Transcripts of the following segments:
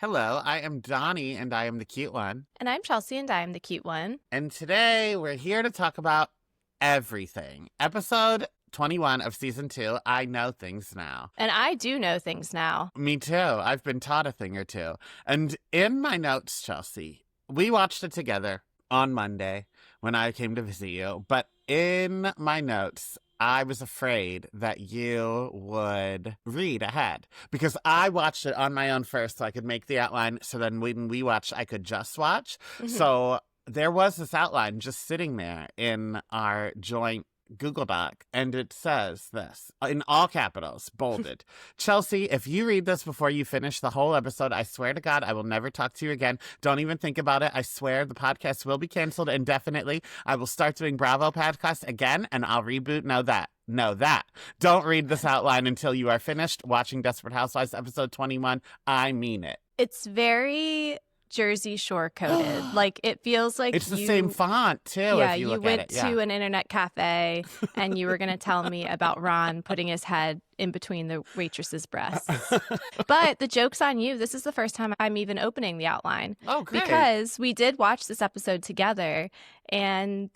Hello, I am Donnie, and I am the cute one. And I'm Chelsea, and I'm the cute one. And today we're here to talk about everything. Episode 21 of season 2, I Know Things Now. And I do know things now. Me too. I've been taught a thing or two. And in my notes, Chelsea, we watched it together on Monday when I came to visit you. But in my notes, I was afraid that you would read ahead because I watched it on my own first so I could make the outline. So then when we watched, I could just watch. Mm-hmm. So there was this outline just sitting there in our joint Google Doc, and it says this in all capitals, bolded. Chelsea, if you read this before you finish the whole episode, I swear to God, I will never talk to you again. Don't even think about it. I swear the podcast will be canceled indefinitely. I will start doing Bravo podcasts again, and I'll reboot. Know that. Don't read this outline until you are finished watching Desperate Housewives episode 21. I mean it. It's very Jersey Shore coded. Like, it feels like it's the same font too. Yeah, if you look went at it. Yeah. to an internet cafe and you were going to tell me about Ron putting his head in between the waitress's breasts. But the joke's on you. This is the first time I'm even opening the outline. Oh, great. Because we did watch this episode together, and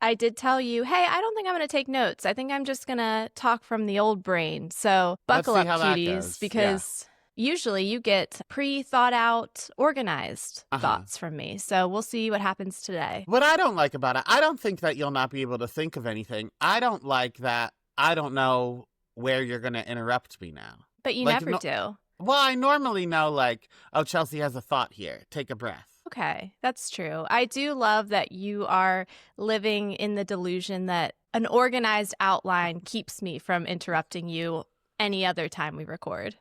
I did tell you, hey, I don't think I'm going to take notes. I think I'm just going to talk from the old brain. So buckle up, cuties, because usually you get pre-thought out, organized thoughts from me. So we'll see what happens today. What I don't like about it, I don't think that you'll not be able to think of anything. I don't like that I don't know where you're going to interrupt me now. But you never do. Well, I normally know, like, oh, Chelsea has a thought here. Take a breath. Okay, that's true. I do love that you are living in the delusion that an organized outline keeps me from interrupting you any other time we record.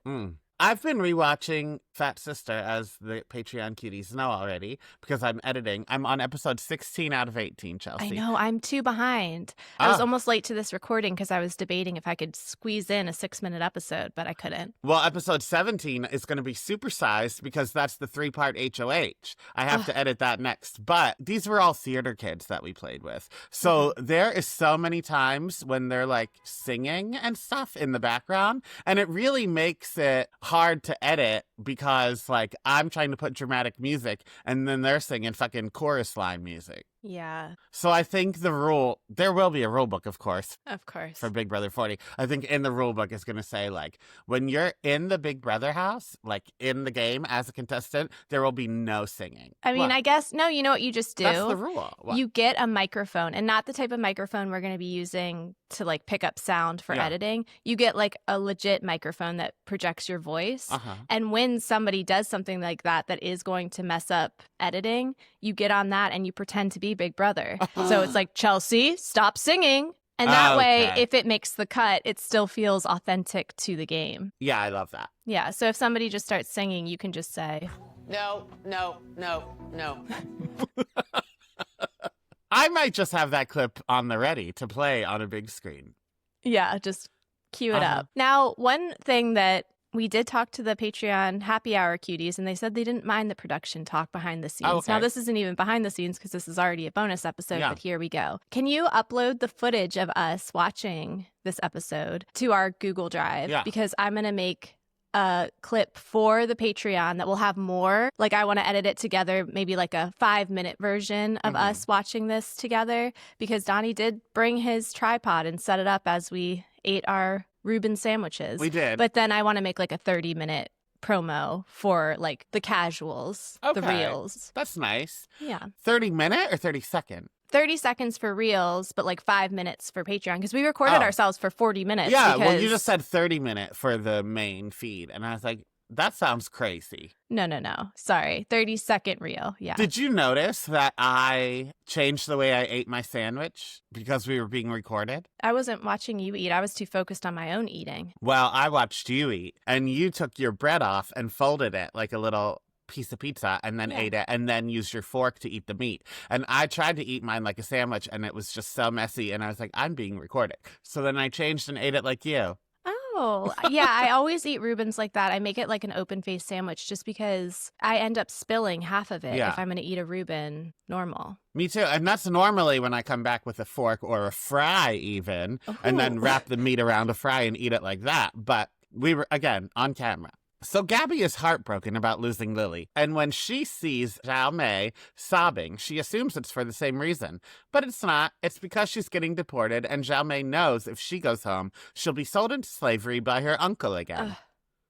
I've been rewatching Fat Sister, as the Patreon cuties know already, because I'm editing. I'm on episode 16 out of 18, Chelsea. I know. I'm 2 behind. I was almost late to this recording because I was debating if I could squeeze in a 6-minute episode, but I couldn't. Well, episode 17 is going to be supersized because that's the 3-part HOH. I have to edit that next. But these were all theater kids that we played with. So there is so many times when they're like singing and stuff in the background, and it really makes it hard to edit because like I'm trying to put dramatic music and then they're singing fucking chorus line music. Yeah. So I think there will be a rule book, of course. Of course. For Big Brother 40. I think in the rule book it's going to say, like, when you're in the Big Brother house, like in the game as a contestant, there will be no singing. I mean, I guess, no, you know what you just do? That's the rule. What? You get a microphone, and not the type of microphone we're going to be using to like pick up sound for editing. You get like a legit microphone that projects your voice. And when somebody does something like that is going to mess up editing, you get on that and you pretend to be Big Brother. So it's like, Chelsea, stop singing. And that way, if it makes the cut, it still feels authentic to the game. Yeah, I love that. Yeah, so if somebody just starts singing, you can just say, No. I might just have that clip on the ready to play on a big screen. Yeah, just cue it up. Now, one thing that we did talk to the Patreon happy hour cuties, and they said they didn't mind the production talk behind the scenes. Oh, okay. Now, this isn't even behind the scenes because this is already a bonus episode, but here we go. Can you upload the footage of us watching this episode to our Google Drive? Yeah. Because I'm going to make a clip for the Patreon that will have more. Like, I want to edit it together, maybe like a 5-minute version of us watching this together, because Donnie did bring his tripod and set it up as we ate our Reuben sandwiches. We did. But then I want to make like a 30-minute promo for like the casuals, the reels. That's nice. Yeah. 30-minute or 30-second? 30 seconds for reels, but like 5 minutes for Patreon, because we recorded ourselves for 40 minutes. Yeah, well, you just said 30-minute for the main feed. And I was like, that sounds crazy. No. Sorry. 30-second reel. Yeah. Did you notice that I changed the way I ate my sandwich because we were being recorded? I wasn't watching you eat. I was too focused on my own eating. Well, I watched you eat, and you took your bread off and folded it like a little piece of pizza and then ate it and then used your fork to eat the meat. And I tried to eat mine like a sandwich, and it was just so messy. And I was like, I'm being recorded. So then I changed and ate it like you. Oh, yeah. I always eat Reubens like that. I make it like an open-faced sandwich just because I end up spilling half of it if I'm going to eat a Reuben normal. Me too. And that's normally when I come back with a fork or a fry even, and then wrap the meat around a fry and eat it like that. But we were, again, on camera. So Gabby is heartbroken about losing Lily, and when she sees Zhao Mei sobbing, she assumes it's for the same reason. But it's not. It's because she's getting deported, and Zhao Mei knows if she goes home, she'll be sold into slavery by her uncle again.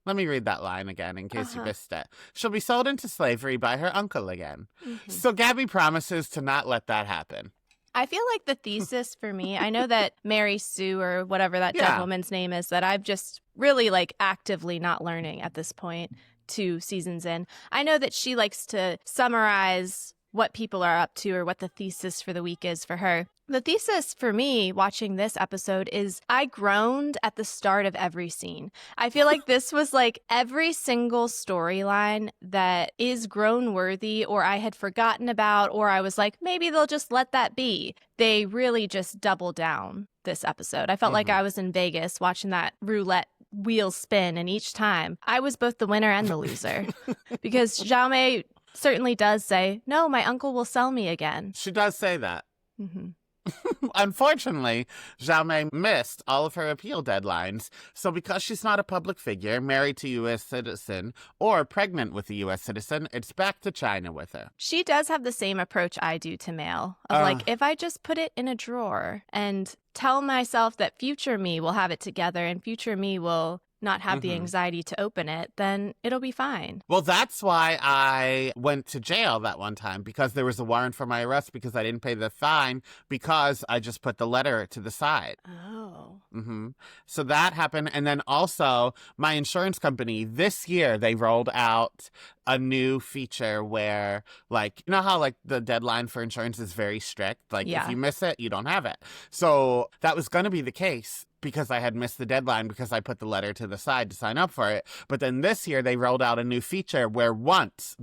Let me read that line again in case you missed it. She'll be sold into slavery by her uncle again. So Gabby promises to not let that happen. I feel like the thesis for me, I know that Mary Sue or whatever that dead woman's name is, that I've just really like actively not learning at this point, 2 seasons in. I know that she likes to summarize what people are up to or what the thesis for the week is for her. The thesis for me watching this episode is I groaned at the start of every scene. I feel like this was like every single storyline that is groan worthy or I had forgotten about or I was like, maybe they'll just let that be. They really just doubled down this episode. I felt like I was in Vegas watching that roulette wheel spin, and each time I was both the winner and the loser because Zhao Mei certainly does say, no, my uncle will sell me again. She does say that. Unfortunately, Zhao Mei missed all of her appeal deadlines, so because she's not a public figure, married to a U.S. citizen, or pregnant with a U.S. citizen, it's back to China with her. She does have the same approach I do to mail, of like, if I just put it in a drawer and tell myself that future me will have it together and future me will not have the anxiety to open it, then it'll be fine. Well, that's why I went to jail that one time, because there was a warrant for my arrest because I didn't pay the fine because I just put the letter to the side. Oh. So that happened. And then also my insurance company this year, they rolled out a new feature where, like, you know how like the deadline for insurance is very strict? Like if you miss it, you don't have it. So that was going to be the case because I had missed the deadline because I put the letter to the side to sign up for it. But then this year they rolled out a new feature where once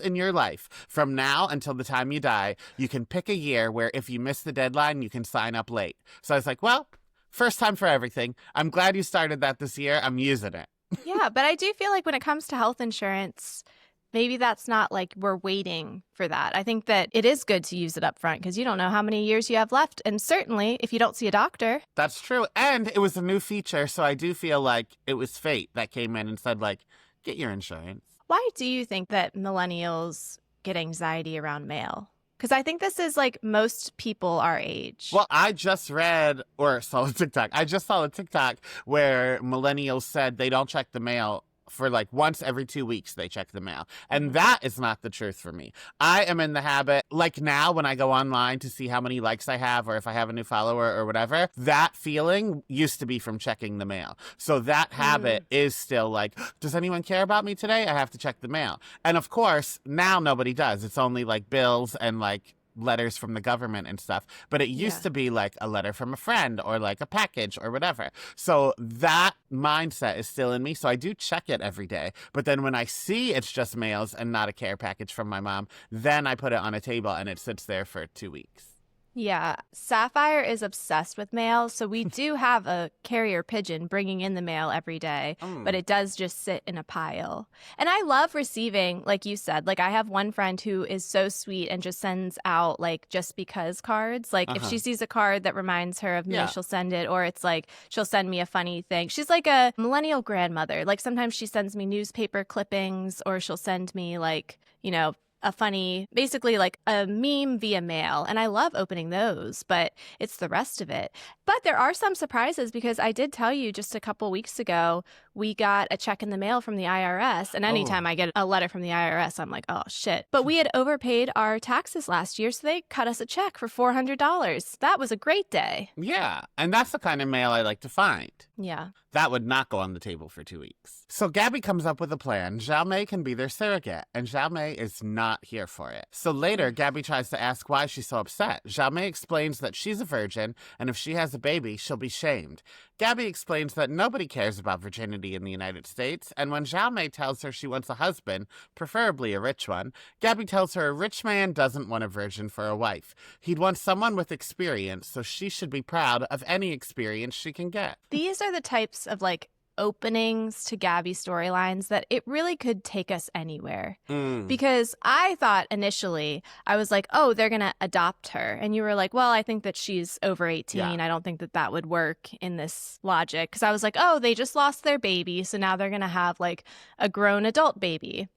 in your life, from now until the time you die, you can pick a year where if you miss the deadline, you can sign up late. So I was like, well, first time for everything. I'm glad you started that this year. I'm using it. Yeah, but I do feel like when it comes to health insurance, maybe that's not like we're waiting for that. I think that it is good to use it up front because you don't know how many years you have left. And certainly if you don't see a doctor. That's true. And it was a new feature. So I do feel like it was fate that came in and said, like, get your insurance. Why do you think that millennials get anxiety around mail? Because I think this is like most people our age. Well, I just read or saw a TikTok. I just saw a TikTok where millennials said they don't check the mail for like once every 2 weeks they check the mail. And that is not the truth for me. I am in the habit, like now when I go online to see how many likes I have or if I have a new follower or whatever, that feeling used to be from checking the mail. So that habit is still like, does anyone care about me today? I have to check the mail. And of course, now nobody does. It's only like bills and like letters from the government and stuff, but it used to be like a letter from a friend or like a package or whatever. So that mindset is still in me. So I do check it every day. But then when I see it's just mails and not a care package from my mom, then I put it on a table and it sits there for 2 weeks. Yeah, Sapphire is obsessed with mail, so we do have a carrier pigeon bringing in the mail every day, but it does just sit in a pile. And I love receiving, like you said, like I have one friend who is so sweet and just sends out like just because cards. Like if she sees a card that reminds her of me, she'll send it, or it's like she'll send me a funny thing. She's like a millennial grandmother. Like sometimes she sends me newspaper clippings, or she'll send me like, you know, a funny, basically like a meme via mail. And I love opening those, but it's the rest of it. But there are some surprises because I did tell you just a couple weeks ago, we got a check in the mail from the IRS. And anytime I get a letter from the IRS, I'm like, oh, shit. But we had overpaid our taxes last year, so they cut us a check for $400. That was a great day. Yeah. And that's the kind of mail I like to find. Yeah. That would not go on the table for 2 weeks. So Gabby comes up with a plan. Zhao Mei can be their surrogate, and Zhao Mei is not here for it. So later, Gabby tries to ask why she's so upset. Zhao Mei explains that she's a virgin, and if she has a baby, she'll be shamed. Gabby explains that nobody cares about virginity in the United States, and when Zhao Mei tells her she wants a husband, preferably a rich one, Gabby tells her a rich man doesn't want a virgin for a wife. He'd want someone with experience, so she should be proud of any experience she can get. These are the types of like openings to Gabby storylines that it really could take us anywhere. Mm. Because I thought initially, I was like, oh, they're going to adopt her. And you were like, well, I think that she's over 18. Yeah. I don't think that that would work in this logic. Because I was like, oh, they just lost their baby. So now they're going to have like a grown adult baby.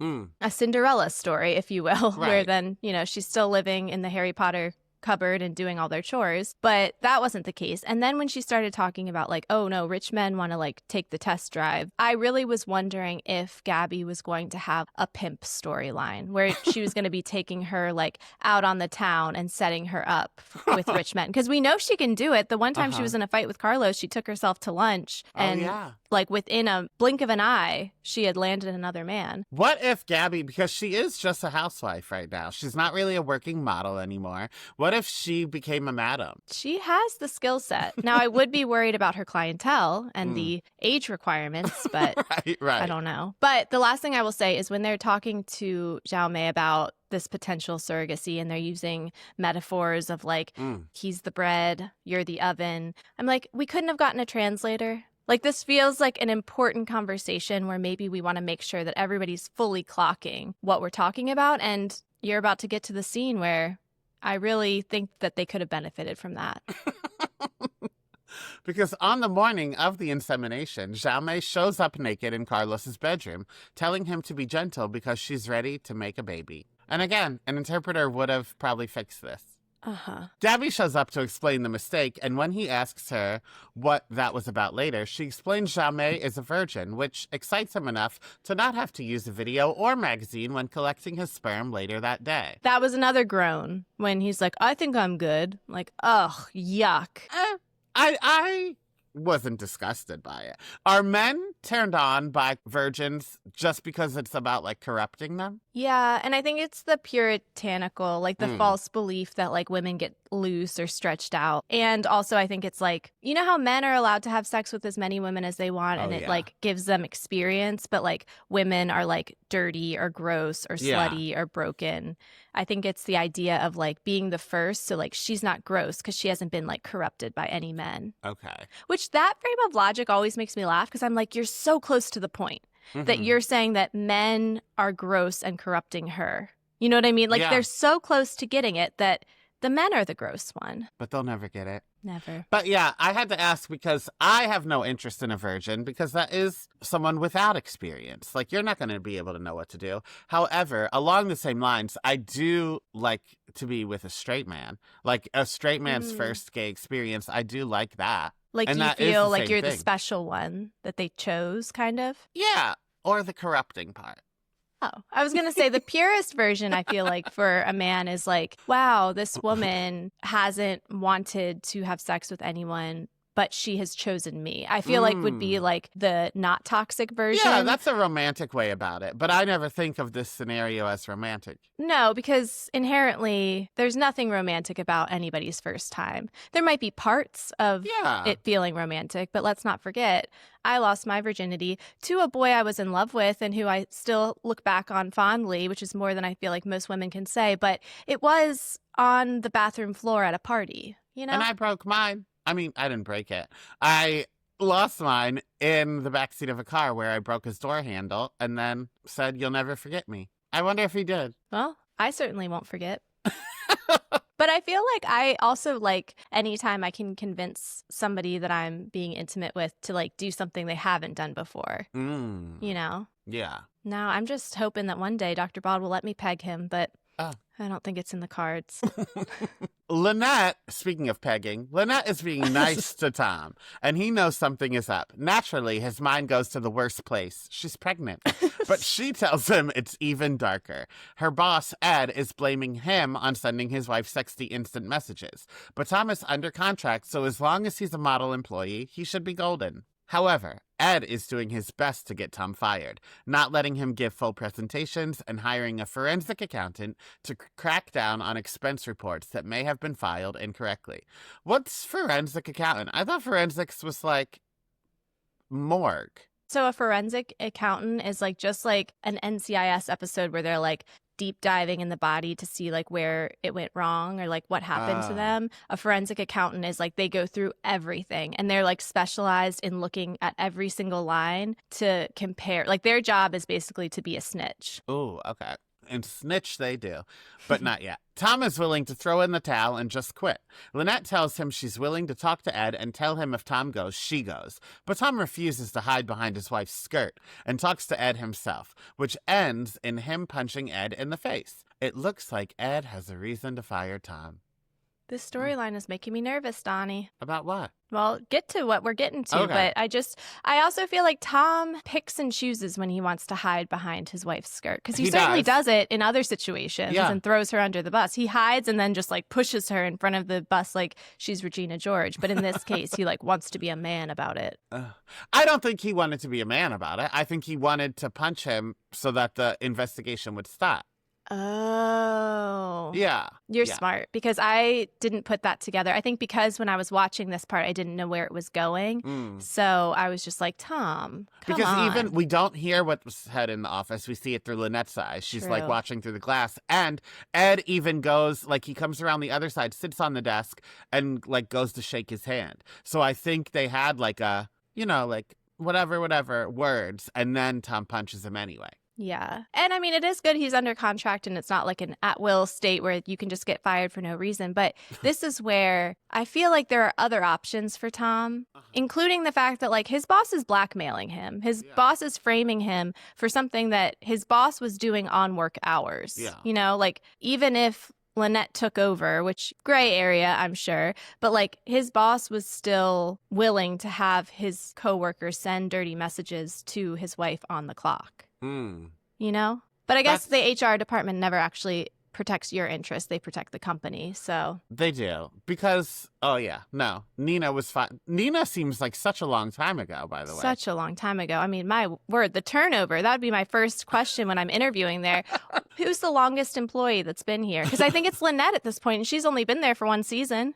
A Cinderella story, if you will, where then, you know, she's still living in the Harry Potter cupboard and doing all their chores. But that wasn't the case. And then when she started talking about like, oh no, rich men want to like take the test drive, I really was wondering if Gabby was going to have a pimp storyline where she was going to be taking her like out on the town and setting her up with rich men. Because we know she can do it. The one time she was in a fight with Carlos, she took herself to lunch and like within a blink of an eye, she had landed another man. What if Gabby, because she is just a housewife right now, she's not really a working model anymore. What if she became a madam? She has the skill set. Now, I would be worried about her clientele and the age requirements, but I don't know. But the last thing I will say is when they're talking to Jaume about this potential surrogacy and they're using metaphors of like, he's the bread, you're the oven. I'm like, we couldn't have gotten a translator. Like, this feels like an important conversation where maybe we want to make sure that everybody's fully clocking what we're talking about. And you're about to get to the scene where I really think that they could have benefited from that. Because on the morning of the insemination, Jaume shows up naked in Carlos's bedroom, telling him to be gentle because she's ready to make a baby. And again, an interpreter would have probably fixed this. Gabby shows up to explain the mistake, and when he asks her what that was about later, she explains Jaume is a virgin, which excites him enough to not have to use a video or magazine when collecting his sperm later that day. That was another groan when he's like, I think I'm good. Like, ugh, yuck. I wasn't disgusted by it. Are men turned on by virgins just because it's about like corrupting them? Yeah, and I think it's the puritanical, like the false belief that like women get loose or stretched out. And also I think it's like, you know how men are allowed to have sex with as many women as they want and it like gives them experience, but like women are like dirty or gross or slutty or broken. I think it's the idea of like being the first. So like she's not gross because she hasn't been like corrupted by any men. Okay. Which that frame of logic always makes me laugh because I'm like, you're so close to the point that you're saying that men are gross and corrupting her. You know what I mean? Like they're so close to getting it that the men are the gross one. But they'll never get it. Never. But yeah, I had to ask because I have no interest in a virgin because that is someone without experience. Like, you're not going to be able to know what to do. However, along the same lines, I do like to be with a straight man. Like, a straight man's first gay experience, I do like that. Like, and do you feel like you're thing. the special one that they chose, kind of? Yeah, or the corrupting part. Oh, I was going to say the purest version, I feel like, for a man is like, wow, this woman hasn't wanted to have sex with anyone, but she has chosen me. I feel like would be like the not toxic version. Yeah, that's a romantic way about it. But I never think of this scenario as romantic. No, because inherently there's nothing romantic about anybody's first time. There might be parts of it feeling romantic, but let's not forget, I lost my virginity to a boy I was in love with and who I still look back on fondly, which is more than I feel like most women can say. But it was on the bathroom floor at a party, you know? And I broke mine. I mean, I didn't break it. I lost mine in the backseat of a car where I broke his door handle and then said, "You'll never forget me." I wonder if he did. Well, I certainly won't forget. But I feel like I also like anytime I can convince somebody that I'm being intimate with to like do something they haven't done before, you know? Yeah. Now I'm just hoping that one day Dr. Bod will let me peg him, but I don't think it's in the cards. Lynette, speaking of pegging, Lynette is being nice to Tom, and he knows something is up. Naturally, his mind goes to the worst place. She's pregnant. But she tells him it's even darker. Her boss, Ed, is blaming him on sending his wife sexty instant messages. But Tom is under contract, so as long as he's a model employee, he should be golden. However, Ed is doing his best to get Tom fired, not letting him give full presentations and hiring a forensic accountant to crack down on expense reports that may have been filed incorrectly. What's forensic accountant? I thought forensics was like morgue. So a forensic accountant is like just like an NCIS episode where they're like, deep diving in the body to see like where it went wrong or like what happened to them. A forensic accountant is like they go through everything and they're like specialized in looking at every single line to compare. Like their job is basically to be a snitch. Oh, okay. And snitch they do, but not yet. Tom is willing to throw in the towel and just quit. Lynette tells him she's willing to talk to Ed and tell him if Tom goes, she goes. But Tom refuses to hide behind his wife's skirt and talks to Ed himself, which ends in him punching Ed in the face. It looks like Ed has a reason to fire Tom. This storyline is making me nervous, Donnie. About what? Well, get to what we're getting to, but I also feel like Tom picks and chooses when he wants to hide behind his wife's skirt, because he certainly does it in other situations and throws her under the bus. He hides and then just like pushes her in front of the bus like she's Regina George. But in this case, he like wants to be a man about it. I don't think he wanted to be a man about it. I think he wanted to punch him so that the investigation would stop. Oh. Yeah. You're smart, because I didn't put that together. I think because when I was watching this part, I didn't know where it was going. So I was just like, Tom, come on. Even we don't hear what was said in the office. We see it through Lynette's eyes. She's like watching through the glass. And Ed even goes, like he comes around the other side, sits on the desk and like goes to shake his hand. So I think they had like a, you know, like whatever words. And then Tom punches him anyway. Yeah. And I mean, it is good he's under contract and it's not like an at-will state where you can just get fired for no reason. But this is where I feel like there are other options for Tom, including the fact that like his boss is blackmailing him. His boss is framing him for something that his boss was doing on work hours. Yeah. You know, like even if Lynette took over, which gray area, I'm sure, but like his boss was still willing to have his coworkers send dirty messages to his wife on the clock. You know? But I guess the HR department never actually protects your interests. They protect the company, so. They do. Because, Nina was fine. Nina seems like such a long time ago, by the way. Such a long time ago. I mean, my word, the turnover, that would be my first question when I'm interviewing there. Who's the longest employee that's been here? Because I think it's Lynette at this point, and she's only been there for one season.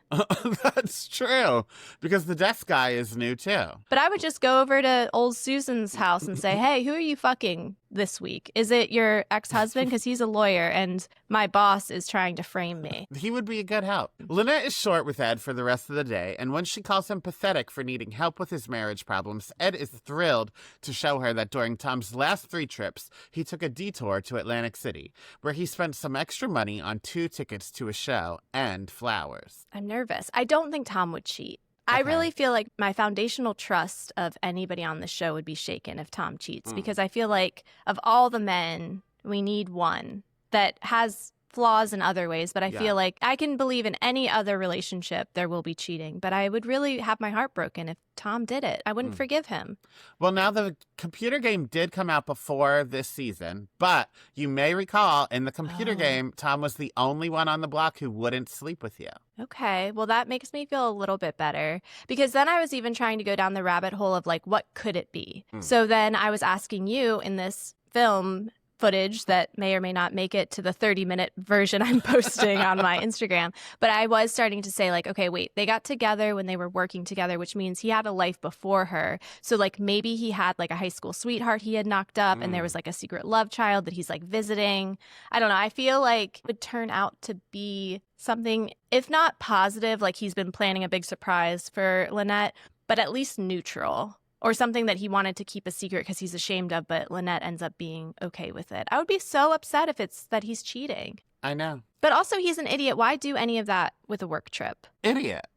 That's true. Because the desk guy is new, too. But I would just go over to old Susan's house and say, hey, who are you fucking this week? Is it your ex-husband? Because he's a lawyer, and my boss is trying to frame me. He would be a good help. Lynette is short with Ed for the rest of the day, and when she calls him pathetic for needing help with his marriage problems, Ed is thrilled to show her that during Tom's last 3 trips, he took a detour to Atlantic City, where he spent some extra money on 2 tickets to a show and flowers. I'm nervous. I don't think Tom would cheat. I really feel like my foundational trust of anybody on the show would be shaken if Tom cheats, because I feel like of all the men, we need one that has flaws in other ways, but I feel like I can believe in any other relationship there will be cheating, but I would really have my heart broken if Tom did it. I wouldn't forgive him. Well, now the computer game did come out before this season, but you may recall in the computer game, Tom was the only one on the block who wouldn't sleep with you. Okay, well, that makes me feel a little bit better, because then I was even trying to go down the rabbit hole of like, what could it be? So then I was asking you in this film footage that may or may not make it to the 30-minute version I'm posting on my Instagram. But I was starting to say like, okay, wait, they got together when they were working together, which means he had a life before her. So like maybe he had like a high school sweetheart he had knocked up and there was like a secret love child that he's like visiting. I don't know. I feel like it would turn out to be something, if not positive, like he's been planning a big surprise for Lynette, but at least neutral. Or something that he wanted to keep a secret because he's ashamed of, but Lynette ends up being okay with it. I would be so upset if it's that he's cheating. I know. But also, he's an idiot. Why do any of that with a work trip? Idiot.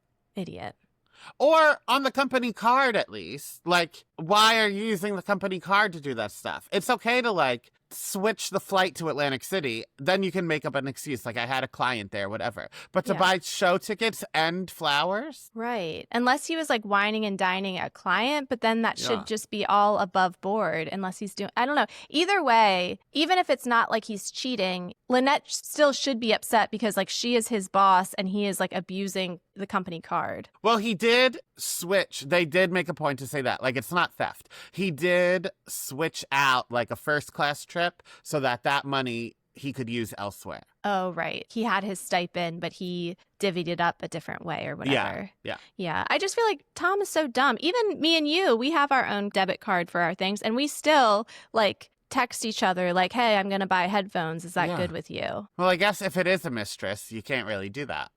Or on the company card, at least. Like, why are you using the company card to do that stuff? It's okay to, like, switch the flight to Atlantic City. Then you can make up an excuse, like I had a client there, whatever. But to buy show tickets and flowers? Right. Unless he was, like, wining and dining a client, but then that should just be all above board unless he's doing, I don't know. Either way, even if it's not like he's cheating, Lynette still should be upset because, like, she is his boss and he is, like, abusing the company card. Well, he did switch. They did make a point to say that. Like, it's not theft. He did switch out, like, a first-class trip so that money he could use elsewhere. Oh, right. He had his stipend, but he divvied it up a different way or whatever. Yeah. I just feel like Tom is so dumb. Even me and you, we have our own debit card for our things, and we still, like, text each other like, hey, I'm going to buy headphones. Is that good with you? Well, I guess if it is a mistress, you can't really do that.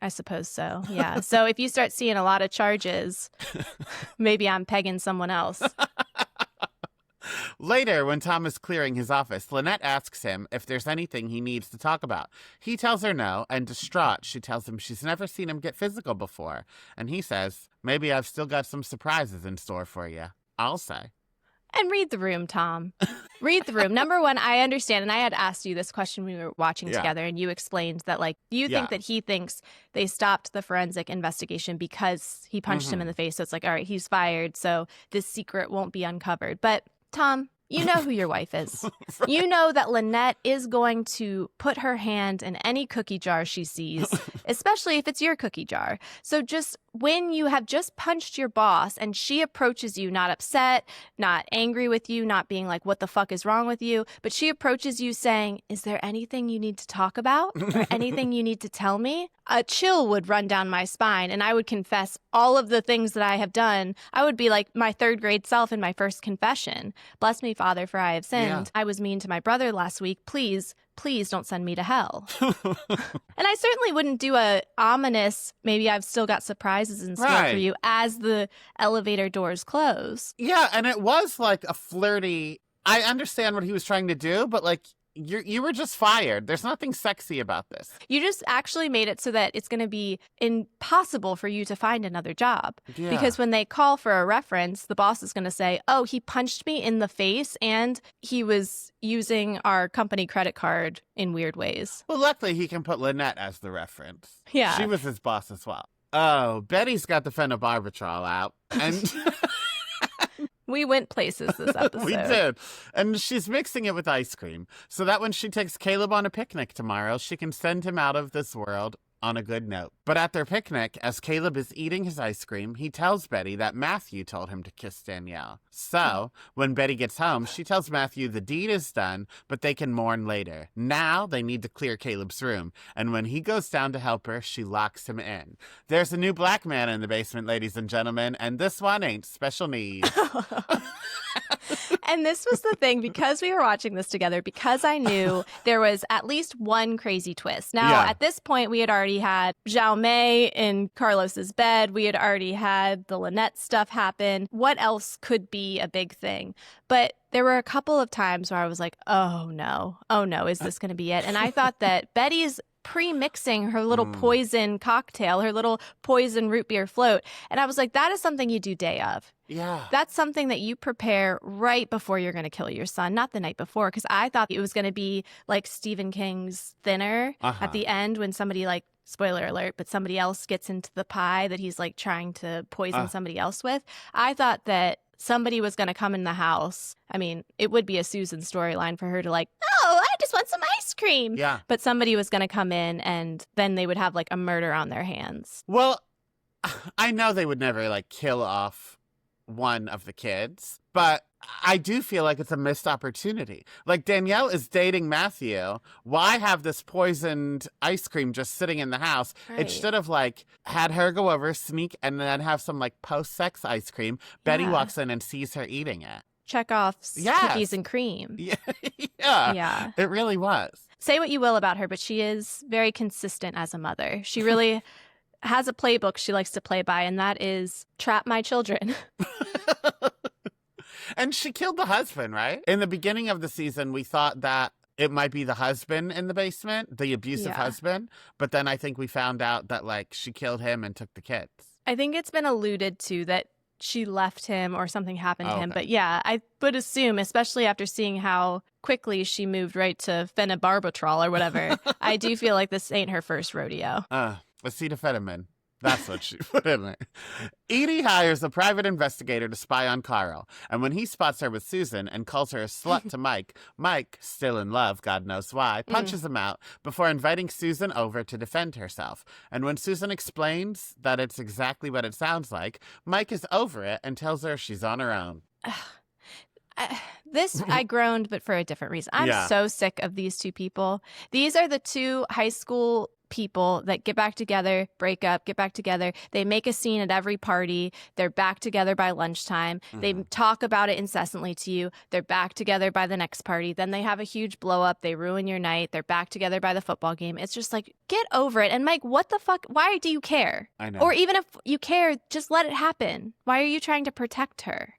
I suppose so, yeah. So if you start seeing a lot of charges, maybe I'm pegging someone else. Later, when Tom is clearing his office, Lynette asks him if there's anything he needs to talk about. He tells her no, and distraught, she tells him she's never seen him get physical before. And he says, maybe I've still got some surprises in store for you. I'll say. And read the room, Tom. Read the room. Number one, I understand, and I had asked you this question when we were watching together, and you explained that, like, you think that he thinks they stopped the forensic investigation because he punched him in the face. So it's like, all right, he's fired, so this secret won't be uncovered. But, Tom, you know who your wife is. Right. You know that Lynette is going to put her hand in any cookie jar she sees, especially if it's your cookie jar. So just when you have just punched your boss and she approaches you, not upset, not angry with you, not being like, what the fuck is wrong with you? But she approaches you saying, is there anything you need to talk about or anything you need to tell me? A chill would run down my spine and I would confess all of the things that I have done. I would be like my third grade self in my first confession. Bless me, Father, for I have sinned. Yeah. I was mean to my brother last week. Please don't send me to hell. And I certainly wouldn't do a ominous, maybe I've still got surprises in store for you as the elevator doors close. Yeah, and it was like a flirty, I understand what he was trying to do, but like, you were just fired. There's nothing sexy about this. You just actually made it so that it's going to be impossible for you to find another job. Yeah. Because when they call for a reference, the boss is going to say, oh, he punched me in the face and he was using our company credit card in weird ways. Well, luckily he can put Lynette as the reference. Yeah. She was his boss as well. Oh, Betty's got the phenobarbital out. And... We went places this episode. We did. And she's mixing it with ice cream so that when she takes Caleb on a picnic tomorrow, she can send him out of this world on a good note. But at their picnic, as Caleb is eating his ice cream, he tells Betty that Matthew told him to kiss Danielle. So, when Betty gets home, she tells Matthew the deed is done, but they can mourn later. Now, they need to clear Caleb's room. And when he goes down to help her, she locks him in. There's a new black man in the basement, ladies and gentlemen, and this one ain't special needs. And this was the thing, because we were watching this together, because I knew there was at least one crazy twist. Now, at this point, we had already had Zhao Mei in Carlos's bed. We had already had the Lynette stuff happen. What else could be a big thing? But there were a couple of times where I was like, oh no, is this going to be it? And I thought that Betty's pre-mixing her little poison cocktail, her little poison root beer float. And I was like, that is something you do day of. Yeah. That's something that you prepare right before you're going to kill your son, not the night before. Because I thought it was going to be like Stephen King's Thinner at the end when somebody, like, spoiler alert, but somebody else gets into the pie that he's like trying to poison somebody else with. I thought that somebody was going to come in the house. I mean, it would be a Susan storyline for her to like, oh, I just want some ice cream. Yeah. But somebody was going to come in and then they would have like a murder on their hands. Well, I know they would never like kill off one of the kids, but I do feel like it's a missed opportunity. Like, Danielle is dating Matthew. Why have this poisoned ice cream just sitting in the house? Right. It should have, like, had her go over, sneak, and then have some, like, post-sex ice cream. Betty walks in and sees her eating it. Chekhov's cookies and cream. Yeah. It really was. Say what you will about her, but she is very consistent as a mother. She really has a playbook she likes to play by, and that is trap my children. And she killed the husband, right? In the beginning of the season, we thought that it might be the husband in the basement, the abusive husband. But then I think we found out that, like, she killed him and took the kids. I think it's been alluded to that she left him or something happened to him. But yeah, I would assume, especially after seeing how quickly she moved right to phenobarbital or whatever, I do feel like this ain't her first rodeo. Acetaminophen. That's what she put in there. Edie hires a private investigator to spy on Carl. And when he spots her with Susan and calls her a slut to Mike, Mike, still in love, God knows why, punches him out before inviting Susan over to defend herself. And when Susan explains that it's exactly what it sounds like, Mike is over it and tells her she's on her own. I groaned, but for a different reason. I'm so sick of these two people. These are the two high school people that get back together, break up, get back together. They make a scene at every party. They're back together by lunchtime. They talk about it incessantly to you. They're back together by the next party. Then they have a huge blow up. They ruin your night. They're back together by the football game. It's just like, get over it. And Mike, what the fuck? Why do you care? I know. Or even if you care, just let it happen. Why are you trying to protect her?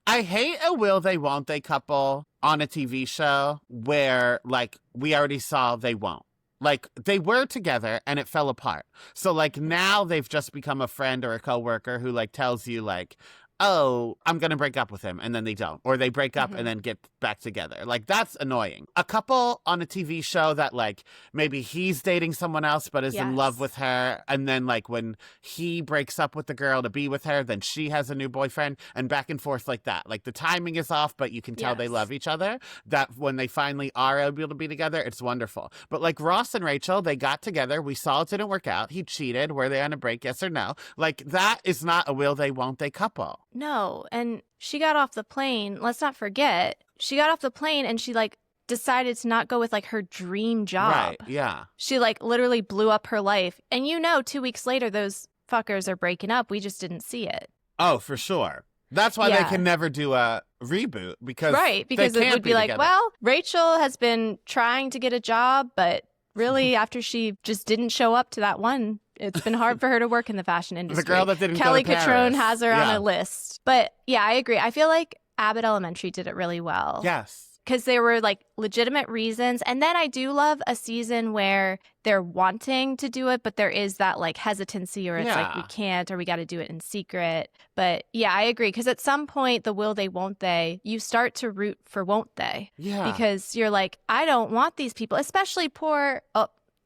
I hate a will they won't they couple on a TV show where, like, we already saw they won't. Like, they were together and it fell apart. So, like, now they've just become a friend or a coworker who, like, tells you, like, oh, I'm going to break up with him, and then they don't. Or they break up and then get back together. Like, that's annoying. A couple on a TV show that, like, maybe he's dating someone else but is in love with her, and then, like, when he breaks up with the girl to be with her, then she has a new boyfriend, and back and forth like that. Like, the timing is off, but you can tell they love each other. That when they finally are able to be together, it's wonderful. But, like, Ross and Rachel, they got together. We saw it didn't work out. He cheated. Were they on a break? Yes or no? Like, that is not a will they, won't they couple. No, and she got off the plane. Let's not forget, she got off the plane and she, like, decided to not go with, like, her dream job. Right, yeah. She, like, literally blew up her life. And 2 weeks later, those fuckers are breaking up. We just didn't see it. Oh, for sure. That's why they can never do a reboot because because they it can't would be like, together. well, Rachel has been trying to get a job, but really after she just didn't show up to that one, it's been hard for her to work in the fashion industry. The girl that didn't Kelly go to Catrone Paris. has her on a list. But yeah, I agree. I feel like Abbott Elementary did it really well. Yes. Because there were, like, legitimate reasons. And then I do love a season where they're wanting to do it, but there is that, like, hesitancy or it's like, we can't or we got to do it in secret. But yeah, I agree. Because at some point, the will they, won't they, you start to root for won't they. Yeah. Because you're like, I don't want these people, especially poor,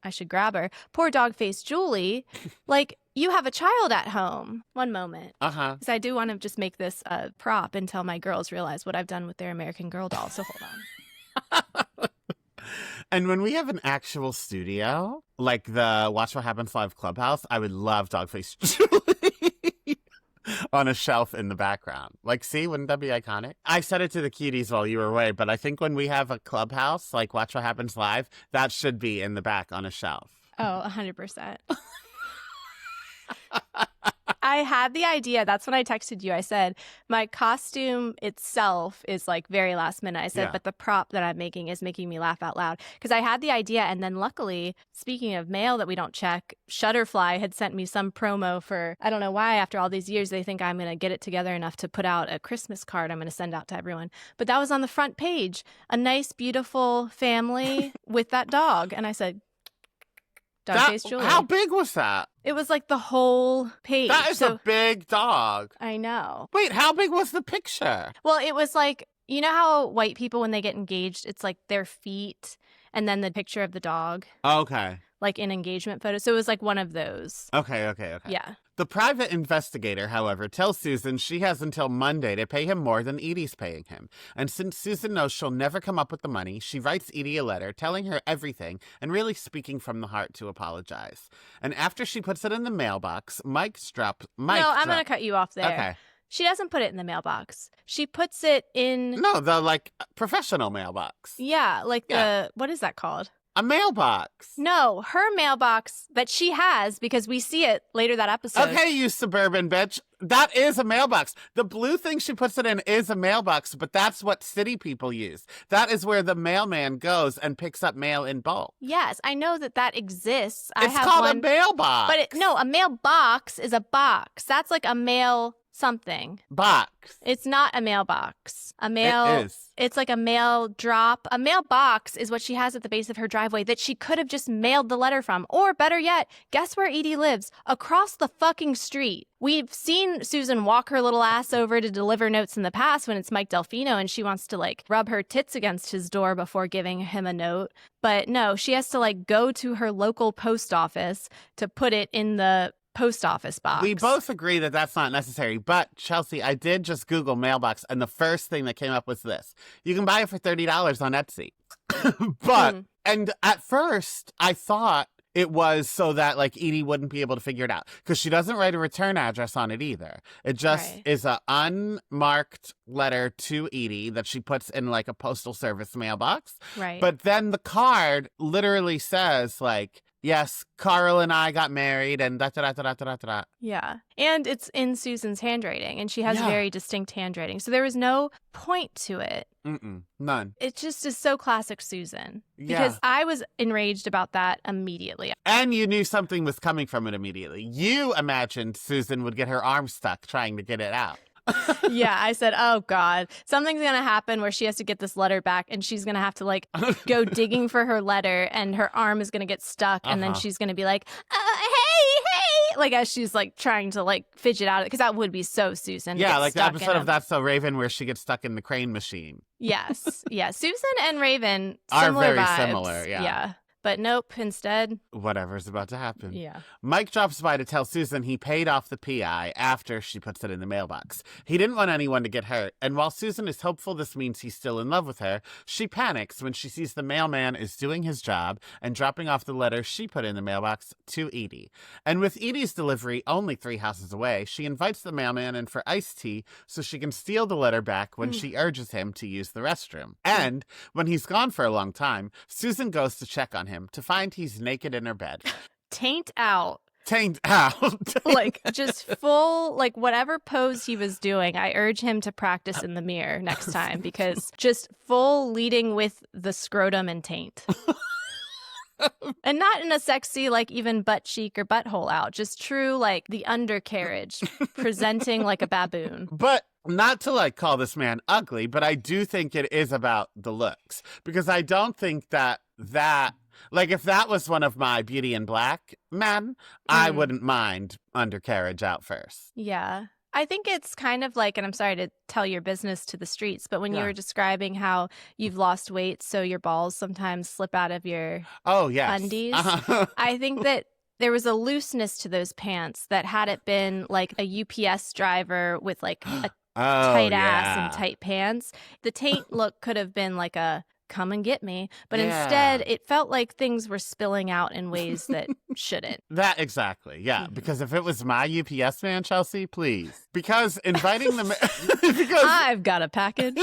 I should grab her, poor dog-faced Julie. Like, you have a child at home. One moment. Because I do want to just make this a prop until my girls realize what I've done with their American Girl doll. So hold on. And when we have an actual studio, like the Watch What Happens Live Clubhouse, I would love Dogface Julie on a shelf in the background. Like, see, wouldn't that be iconic? I said it to the cuties while you were away, but I think when we have a clubhouse, like Watch What Happens Live, that should be in the back on a shelf. Oh, 100%. I had the idea. That's when I texted you. I said, my costume itself is, like, very last minute. I said, but the prop that I'm making is making me laugh out loud. Because I had the idea. And then luckily, speaking of mail that we don't check, Shutterfly had sent me some promo for, I don't know why, after all these years, they think I'm going to get it together enough to put out a Christmas card I'm going to send out to everyone. But that was on the front page. A nice, beautiful family with that dog. And I said, Dog-faced Julie. How big was that? It was like the whole page. That is a big dog. I know. Wait, how big was the picture? Well, it was like, you know how white people, when they get engaged, it's like their feet and then the picture of the dog? Okay. Like in engagement photos. So it was like one of those. Okay. Yeah. The private investigator, however, tells Susan she has until Monday to pay him more than Edie's paying him. And since Susan knows she'll never come up with the money, she writes Edie a letter telling her everything and really speaking from the heart to apologize. And after she puts it in the mailbox, Mike drops... No, I'm going to cut you off there. Okay. She doesn't put it in the mailbox. She puts it in... No, the, like, professional mailbox. Yeah, like the... What is that called? A mailbox. No, her mailbox that she has, because we see it later that episode. Okay, you suburban bitch. That is a mailbox. The blue thing she puts it in is a mailbox, but that's what city people use. That is where the mailman goes and picks up mail in bulk. Yes, I know that exists. It's called a mailbox. But no, a mailbox is a box. That's like a mail something. Box. It's not a mailbox. A mail. It is. It's like a mail drop. A mailbox is what she has at the base of her driveway that she could have just mailed the letter from. Or better yet, guess where Edie lives? Across the fucking street. We've seen Susan walk her little ass over to deliver notes in the past when it's Mike Delfino and she wants to, like, rub her tits against his door before giving him a note. But no, she has to, like, go to her local post office to put it in the post office box. We both agree that that's not necessary. But, Chelsea, I did just Google mailbox, and the first thing that came up was this. You can buy it for $30 on Etsy. But, and at first, I thought it was so that, like, Edie wouldn't be able to figure it out. Because she doesn't write a return address on it either. It just is an unmarked letter to Edie that she puts in, like, a postal service mailbox. Right. But then the card literally says, like, yes, Carl and I got married and da da da da da da da. Yeah. And it's in Susan's handwriting, and she has very distinct handwriting. So there was no point to it. None. It just is so classic Susan. Because I was enraged about that immediately. And you knew something was coming from it immediately. You imagined Susan would get her arm stuck trying to get it out. Yeah, I said, oh, God, something's going to happen where she has to get this letter back and she's going to have to like go digging for her letter and her arm is going to get stuck. And then she's going to be like, hey, like as she's like trying to like fidget out of it. Because that would be so Susan. Yeah, like the episode of That's So Raven where she gets stuck in the crane machine. Yes. Yeah. Susan and Raven are very vibes. similar. Yeah. But nope, instead. Whatever's about to happen. Yeah. Mike drops by to tell Susan he paid off the PI after she puts it in the mailbox. He didn't want anyone to get hurt, and while Susan is hopeful this means he's still in love with her, she panics when she sees the mailman is doing his job and dropping off the letter she put in the mailbox to Edie. And with Edie's delivery only 3 houses away, she invites the mailman in for iced tea so she can steal the letter back when she urges him to use the restroom. And when he's gone for a long time, Susan goes to check on him to find he's naked in her bed. Taint out. Like just full, like whatever pose he was doing, I urge him to practice in the mirror next time because just full leading with the scrotum and taint. And not in a sexy, like even butt cheek or butthole out, just true, like the undercarriage presenting like a baboon. But not to like call this man ugly, but I do think it is about the looks because I don't think that like, if that was one of my Beauty in Black men, I wouldn't mind undercarriage out first. Yeah. I think it's kind of like, and I'm sorry to tell your business to the streets, but when you were describing how you've lost weight, so your balls sometimes slip out of your undies, I think that there was a looseness to those pants that had it been like a UPS driver with like a tight ass and tight pants, the taint look could have been like a come and get me. But instead, it felt like things were spilling out in ways that shouldn't. That exactly. Yeah. Because if it was my UPS man, Chelsea, please. Because inviting them. Because I've got a package.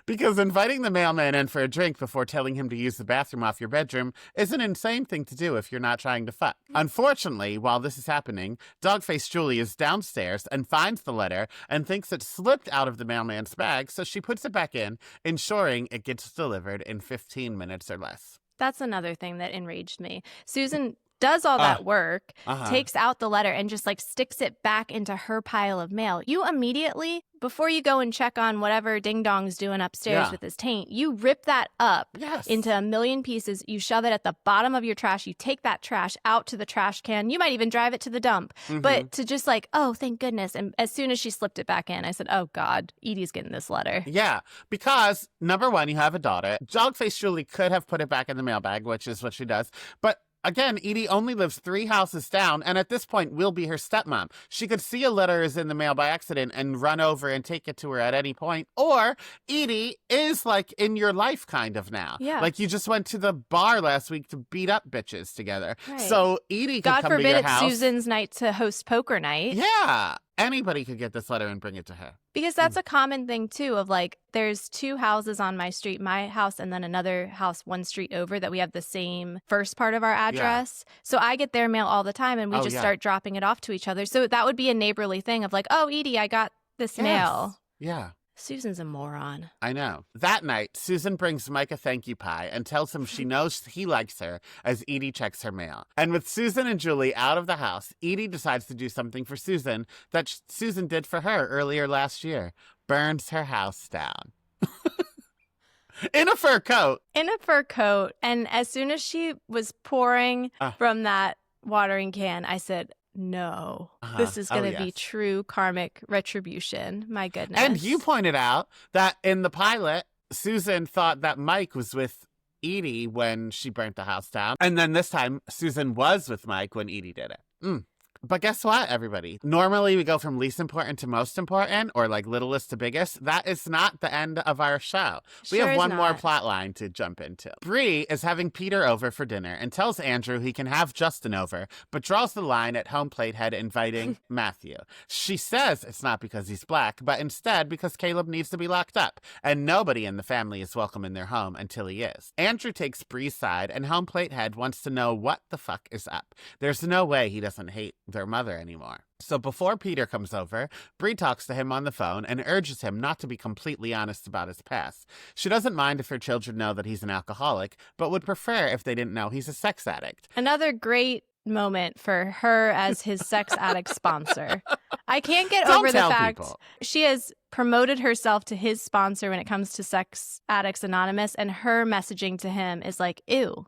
Because inviting the mailman in for a drink before telling him to use the bathroom off your bedroom is an insane thing to do if you're not trying to fuck. Unfortunately, while this is happening, Dogface Julie is downstairs and finds the letter and thinks it slipped out of the mailman's bag, so she puts it back in, ensuring it gets delivered in 15 minutes or less. That's another thing that enraged me. Susan does all that work, takes out the letter, and just like sticks it back into her pile of mail. You immediately, before you go and check on whatever Ding Dong's doing upstairs with his taint, you rip that up into a million pieces. You shove it at the bottom of your trash. You take that trash out to the trash can. You might even drive it to the dump. But to just like, oh, thank goodness. And as soon as she slipped it back in, I said, oh, God, Edie's getting this letter. Yeah, because number one, you have a daughter. Dogface Julie could have put it back in the mailbag, which is what she does. But again, Edie only lives 3 houses down, and at this point will be her stepmom. She could see a letter is in the mail by accident and run over and take it to her at any point. Or Edie is like in your life kind of now. Yeah. Like you just went to the bar last week to beat up bitches together. Right. So Edie could God come forbid to your it's house. Susan's night to host poker night. Yeah. Anybody could get this letter and bring it to her. Because that's a common thing, too, of like, there's 2 houses on my street, my house and then another house 1 street over that we have the same first part of our address. Yeah. So I get their mail all the time and we just start dropping it off to each other. So that would be a neighborly thing of like, oh, Edie, I got this mail. Yeah. Susan's a moron. I know. That night, Susan brings Mike a thank you pie and tells him she knows he likes her as Edie checks her mail. And with Susan and Julie out of the house, Edie decides to do something for Susan that Susan did for her earlier last year. Burns her house down. In a fur coat. In a fur coat. And as soon as she was pouring from that watering can, I said, no, this is going to be true karmic retribution. My goodness. And you pointed out that in the pilot, Susan thought that Mike was with Edie when she burnt the house down. And then this time, Susan was with Mike when Edie did it. But guess what, everybody? Normally we go from least important to most important, or like littlest to biggest. That is not the end of our show. We have one more plot line to jump into. Bree is having Peter over for dinner and tells Andrew he can have Justin over, but draws the line at home plate head inviting Matthew. She says it's not because he's black, but instead because Caleb needs to be locked up, and nobody in the family is welcome in their home until he is. Andrew takes Bree's side, and home plate head wants to know what the fuck is up. There's no way he doesn't hate their mother anymore. So before Peter comes over, Bree talks to him on the phone and urges him not to be completely honest about his past. She doesn't mind if her children know that he's an alcoholic, but would prefer if they didn't know he's a sex addict. Another great moment for her as his sex addict sponsor. I can't get over the fact she has promoted herself to his sponsor when it comes to Sex Addicts Anonymous, and her messaging to him is like, ew.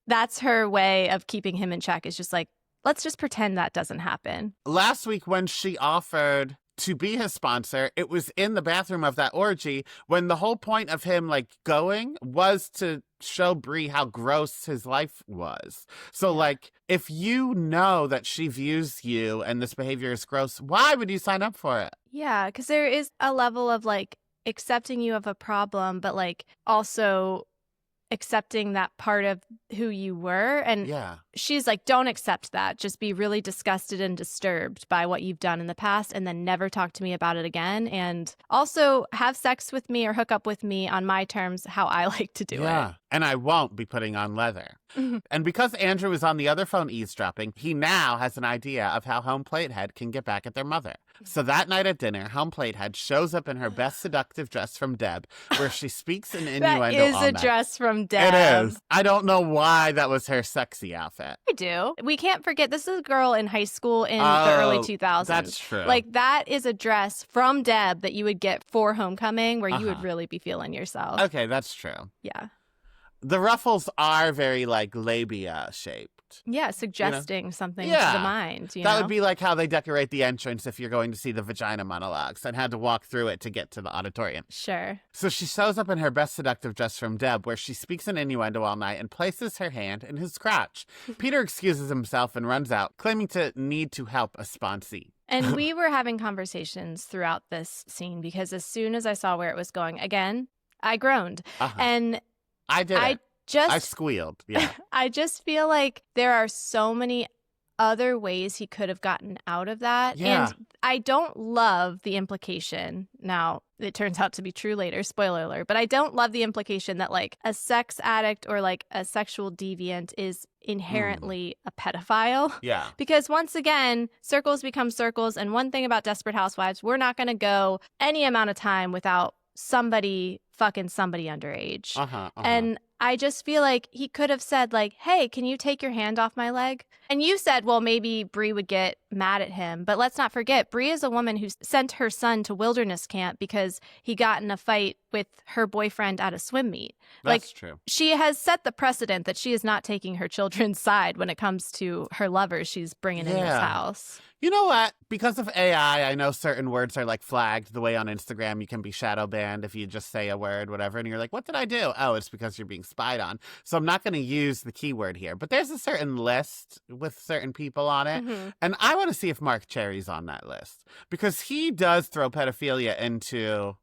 That's her way of keeping him in check. It's just like, let's just pretend that doesn't happen. Last week when she offered to be his sponsor, it was in the bathroom of that orgy when the whole point of him like going was to show Bree how gross his life was. So like, if you know that she views you and this behavior is gross, why would you sign up for it? Yeah, because there is a level of like accepting you have a problem, but like also accepting that part of who you were. And she's like, don't accept that. Just be really disgusted and disturbed by what you've done in the past and then never talk to me about it again. And also have sex with me or hook up with me on my terms, how I like to do it. And I won't be putting on leather. And because Andrew is on the other phone eavesdropping, he now has an idea of how home plate head can get back at their mother. So that night at dinner, home plate head shows up in her best seductive dress from Deb, where she speaks in innuendo That is all a night. Dress from Deb. It is. I don't know why that was her sexy outfit. I do. We can't forget, this is a girl in high school in the early 2000s. That's true. Like, that is a dress from Deb that you would get for homecoming where you would really be feeling yourself. Okay, that's true. Yeah. The ruffles are very, like, labia shaped. Yeah, suggesting something to the mind. That would be like how they decorate the entrance if you're going to see the vagina monologues and had to walk through it to get to the auditorium. Sure. So she shows up in her best seductive dress from Deb, where she speaks in innuendo all night and places her hand in his crotch. Peter excuses himself and runs out, claiming to need to help a sponsee. And we were having conversations throughout this scene because as soon as I saw where it was going, again, I groaned. And I did. I squealed. Yeah. I just feel like there are so many other ways he could have gotten out of that. Yeah. And I don't love the implication. Now, it turns out to be true later, spoiler alert, but I don't love the implication that like a sex addict or like a sexual deviant is inherently a pedophile. Yeah. Because once again, circles become circles. And one thing about Desperate Housewives, we're not going to go any amount of time without somebody fucking somebody underage. And I just feel like he could have said like, hey, can you take your hand off my leg? And you said, well, maybe Bree would get mad at him. But let's not forget, Bree is a woman who sent her son to wilderness camp because he got in a fight with her boyfriend at a swim meet. That's true. She has set the precedent that she is not taking her children's side when it comes to her lovers she's bringing in this house. You know what? Because of AI, I know certain words are like flagged the way on Instagram you can be shadow banned if you just say a word, whatever, and you're like, what did I do? Oh, it's because you're being spied on. So I'm not going to use the keyword here. But there's a certain list with certain people on it. And I want to see if Mark Cherry's on that list. Because he does throw pedophilia into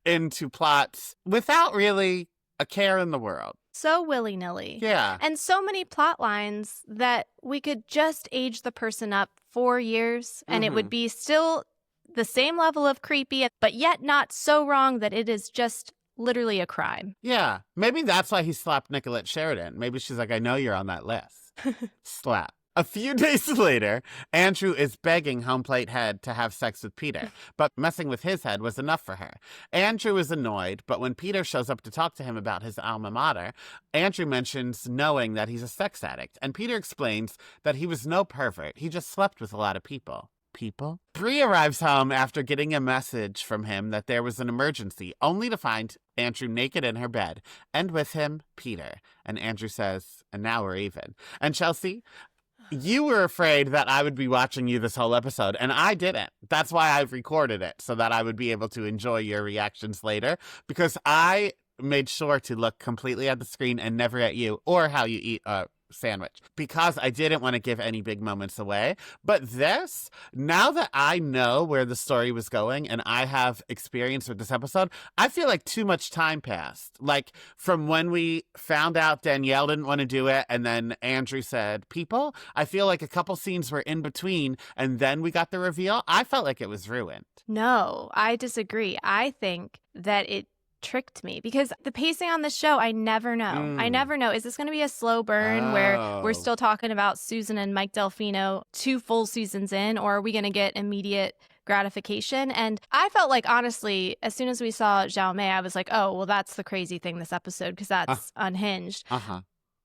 into plots without really a care in the world. So willy-nilly. Yeah. And so many plot lines that we could just age the person up 4 years and it would be still the same level of creepy, but yet not so wrong that it is just literally a crime. Yeah. Maybe that's why he slapped Nicolette Sheridan. Maybe she's like, I know you're on that list. Slap. A few days later, Andrew is begging home plate head to have sex with Peter, but messing with his head was enough for her. Andrew is annoyed, but when Peter shows up to talk to him about his alma mater, Andrew mentions knowing that he's a sex addict, and Peter explains that he was no pervert. He just slept with a lot of people. Bree arrives home after getting a message from him that there was an emergency, only to find Andrew naked in her bed, and with him, Peter. And Andrew says, and now we're even. And Chelsea, you were afraid that I would be watching you this whole episode, and I didn't. That's why I've recorded it, so that I would be able to enjoy your reactions later, because I made sure to look completely at the screen and never at you or how you eat sandwich because I didn't want to give any big moments away. But this, now that I know where the story was going and I have experience with this episode, I feel like too much time passed. Like from when we found out Danielle didn't want to do it and then Andrew said, people, I feel like a couple scenes were in between and then we got the reveal. I felt like it was ruined. No, I disagree. I think that it tricked me because the pacing on the show, I never know. I never know. Is this going to be a slow burn where we're still talking about Susan and Mike Delfino 2 full seasons in, or are we going to get immediate gratification? And I felt like, honestly, as soon as we saw Zhao Mei, I was like, oh, well, that's the crazy thing this episode because that's unhinged.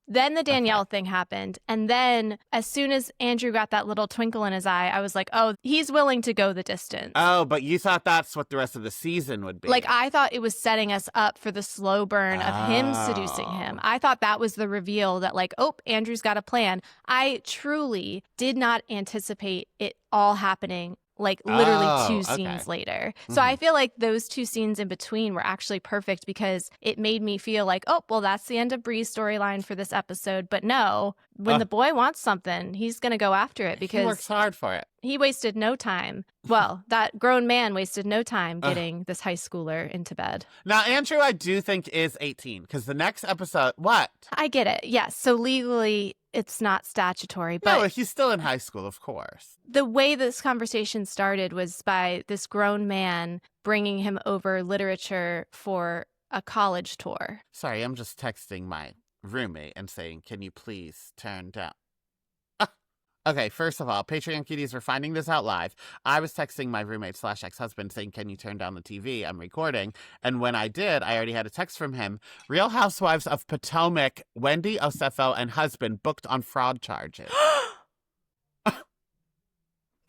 Then the Danielle thing happened. And then as soon as Andrew got that little twinkle in his eye, I was like, oh, he's willing to go the distance. Oh, but you thought that's what the rest of the season would be. Like, I thought it was setting us up for the slow burn of him seducing him. I thought that was the reveal that, like, oh, Andrew's got a plan. I truly did not anticipate it all happening like literally 2 scenes later. So I feel like those 2 scenes in between were actually perfect because it made me feel like, oh, well, that's the end of Bree's storyline for this episode. But no, when the boy wants something, he's going to go after it because he works hard for it. He wasted no time. Well, that grown man wasted no time getting this high schooler into bed. Now, Andrew, I do think is 18 because the next episode, what? I get it. Yes. So legally, it's not statutory, but no, he's still in high school, of course. The way this conversation started was by this grown man bringing him over literature for a college tour. Sorry, I'm just texting my roommate and saying, can you please turn down? Okay, first of all, Patreon cuties, we're finding this out live. I was texting my roommate/ex-husband saying, can you turn down the TV? I'm recording. And when I did, I already had a text from him. Real Housewives of Potomac, Wendy Osefo and husband booked on fraud charges.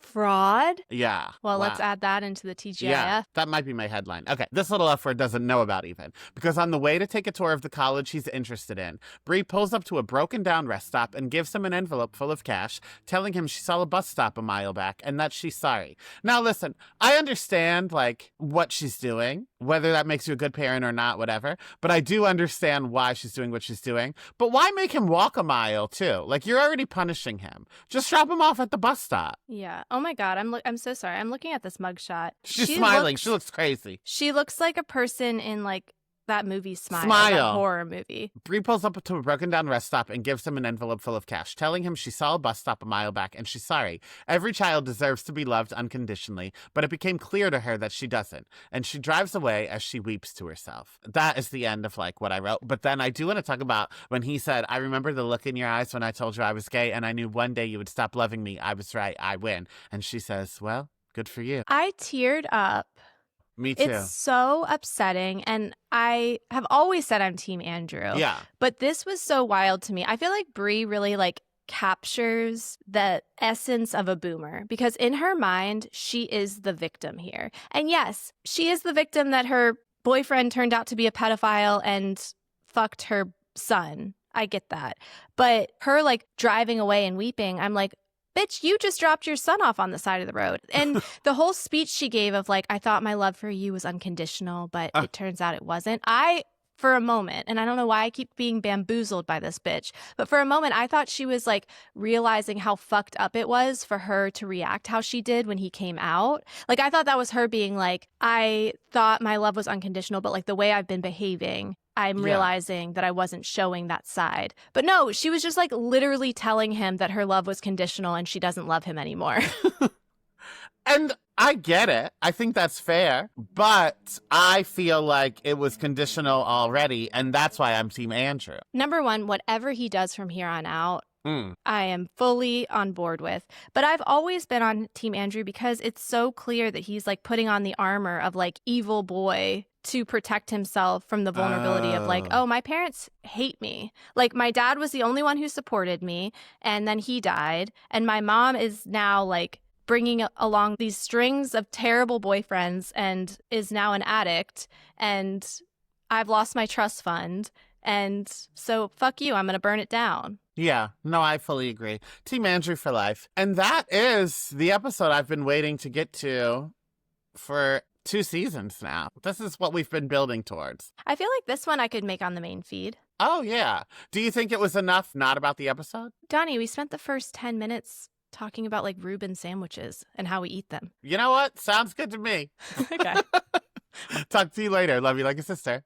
Fraud? Yeah. Well, let's add that into the TGIF. Yeah, that might be my headline. Okay, this little F word doesn't know about even. Because on the way to take a tour of the college he's interested in, Bree pulls up to a broken down rest stop and gives him an envelope full of cash, telling him she saw a bus stop a mile back and that she's sorry. Now listen, I understand, like, what she's doing, whether that makes you a good parent or not, whatever, but I do understand why she's doing what she's doing. But why make him walk a mile, too? Like, you're already punishing him. Just drop him off at the bus stop. Yeah. Oh my God, I'm so sorry. I'm looking at this mugshot. She's smiling. She looks crazy. She looks like a person in like that movie Smile. That horror movie. Bree pulls up to a broken down rest stop and gives him an envelope full of cash, telling him she saw a bus stop a mile back and she's sorry. Every child deserves to be loved unconditionally, but it became clear to her that she doesn't. And she drives away as she weeps to herself. That is the end of like what I wrote. But then I do want to talk about when he said, I remember the look in your eyes when I told you I was gay and I knew one day you would stop loving me. I was right. I win. And she says, well, good for you. I teared up. Me too. It's so upsetting. And I have always said I'm Team Andrew. Yeah. But this was so wild to me. I feel like Bree really like captures the essence of a boomer because in her mind, she is the victim here. And yes, she is the victim that her boyfriend turned out to be a pedophile and fucked her son. I get that. But her like driving away and weeping, I'm like, bitch, you just dropped your son off on the side of the road. And the whole speech she gave of like, I thought my love for you was unconditional, but it turns out it wasn't. For a moment, and I don't know why I keep being bamboozled by this bitch, but for a moment, I thought she was like realizing how fucked up it was for her to react how she did when he came out. Like, I thought that was her being like, I thought my love was unconditional, but like the way I've been behaving, I'm realizing that I wasn't showing that side. But no, she was just like literally telling him that her love was conditional and she doesn't love him anymore. And I get it. I think that's fair. But I feel like it was conditional already, and that's why I'm Team Andrew. Number one, whatever he does from here on out, I am fully on board with. But I've always been on Team Andrew because it's so clear that he's like putting on the armor of like evil boy to protect himself from the vulnerability of like, oh, my parents hate me. Like my dad was the only one who supported me and then he died. And my mom is now like bringing along these strings of terrible boyfriends and is now an addict. And I've lost my trust fund. And so fuck you, I'm going to burn it down. Yeah, no, I fully agree. Team Andrew for life. And that is the episode I've been waiting to get to for 2 seasons now. This is what we've been building towards. I feel like this one I could make on the main feed. Oh, yeah. Do you think it was enough not about the episode? Donnie, we spent the first 10 minutes talking about like Reuben sandwiches and how we eat them. You know what? Sounds good to me. Okay. Talk to you later. Love you like a sister.